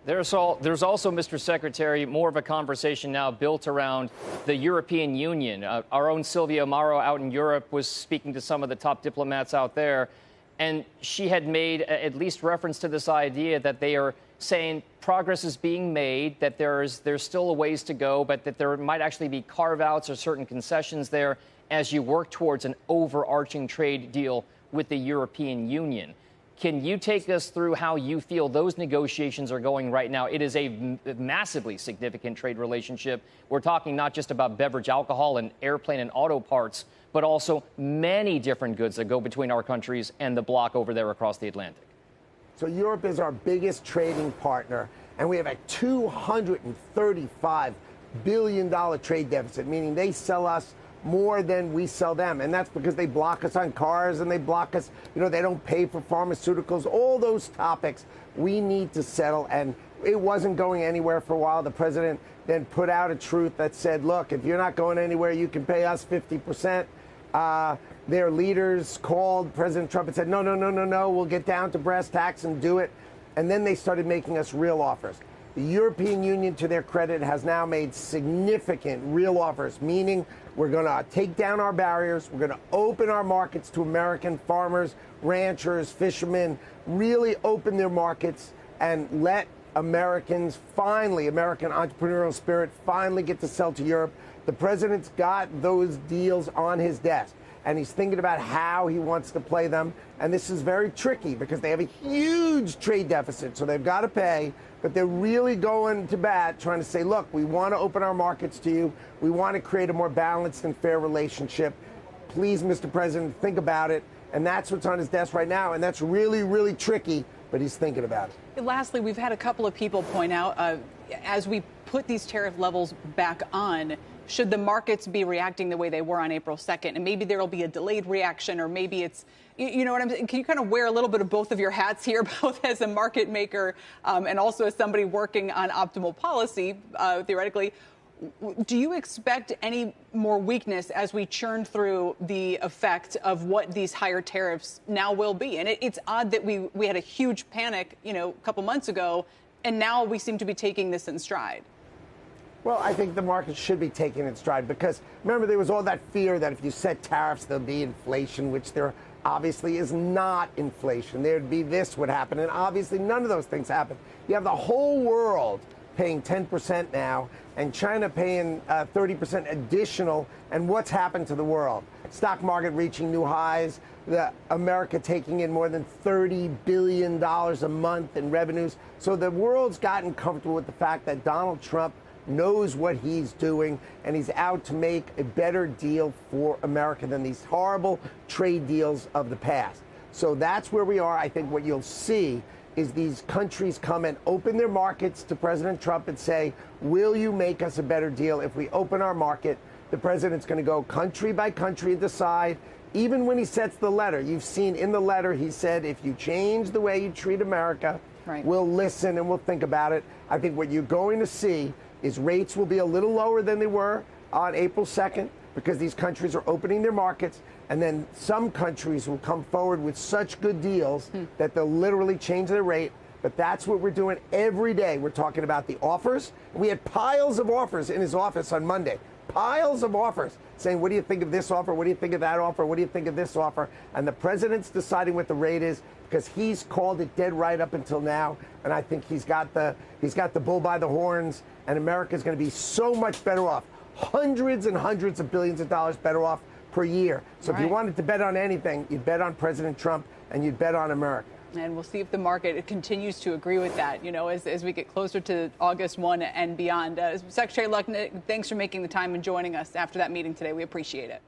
There's also, Mr. Secretary, more of a conversation now built around the European Union. Our own Silvia Mauro out in Europe was speaking to some of the top diplomats out there, and she had made at least reference to this idea that they are saying progress is being made, that there's still a ways to go, but that there might actually be carve-outs or certain concessions there as you work towards an overarching trade deal with the European Union. Can you take us through how you feel those negotiations are going right now? It is a massively significant trade relationship. We're talking not just about beverage alcohol and airplane and auto parts, but also many different goods that go between our countries and the bloc over there across the Atlantic. So Europe is our biggest trading partner, and we have a $235 billion trade deficit, meaning they sell us more than we sell them. And that's because they block us on cars and they block us, they don't pay for pharmaceuticals, all those topics we need to settle. And it wasn't going anywhere for a while. The president then put out a truth that said, look, if you're not going anywhere, you can pay us 50%. Their leaders called President Trump and said, no, we'll get down to brass tacks and do it. And then they started making us real offers. The European Union, to their credit, has now made significant real offers, meaning we're going to take down our barriers. We're going to open our markets to American farmers, ranchers, fishermen, really open their markets and let Americans finally, American entrepreneurial spirit, finally get to sell to Europe. The president's got those deals on his desk, and he's thinking about how he wants to play them. And this is very tricky because they have a huge trade deficit, so they've got to pay. But they're really going to bat, trying to say, look, we want to open our markets to you. We want to create a more balanced and fair relationship. Please, Mr. President, think about it. And that's what's on his desk right now. And that's really, really tricky, but he's thinking about it. Lastly, we've had a couple of people point out, as we put these tariff levels back on, should the markets be reacting the way they were on April 2nd? And maybe there will be a delayed reaction, or maybe it's, you know what I'm saying? Can you kind of wear a little bit of both of your hats here, both as a market maker and also as somebody working on optimal policy, theoretically? Do you expect any more weakness as we churn through the effect of what these higher tariffs now will be? And it's odd that we had a huge panic, a couple months ago, and now we seem to be taking this in stride. Well, I think the market should be taking it in stride because, remember, there was all that fear that if you set tariffs, there'll be inflation, which there obviously is not inflation. There'd be this would happen, and obviously none of those things happen. You have the whole world paying 10% now, and China paying 30% additional, and what's happened to the world? Stock market reaching new highs, America taking in more than $30 billion a month in revenues. So the world's gotten comfortable with the fact that Donald Trump knows what he's doing, and he's out to make a better deal for America than these horrible trade deals of the past. So that's where we are. I think what you'll see is these countries come and open their markets to President Trump and say, will you make us a better deal if we open our market? The president's going to go country by country and decide. Even when he sets the letter, you've seen in the letter, he said, if you change the way you treat America, right, we'll listen and we'll think about it. I think what you're going to see is rates will be a little lower than they were on April 2nd because these countries are opening their markets. And then some countries will come forward with such good deals that they'll literally change their rate. But that's what we're doing every day. We're talking about the offers. We had piles of offers in his office on Monday. Piles of offers saying, what do you think of this offer? What do you think of that offer? What do you think of this offer? And the president's deciding what the rate is because he's called it dead right up until now. And I think he's got the bull by the horns, and America's going to be so much better off. Hundreds and hundreds of billions of dollars better off per year. So if you wanted to bet on anything, you'd bet on President Trump and you'd bet on America. And we'll see if the market continues to agree with that, as we get closer to August 1 and beyond. Secretary Lutnick, thanks for making the time and joining us after that meeting today. We appreciate it.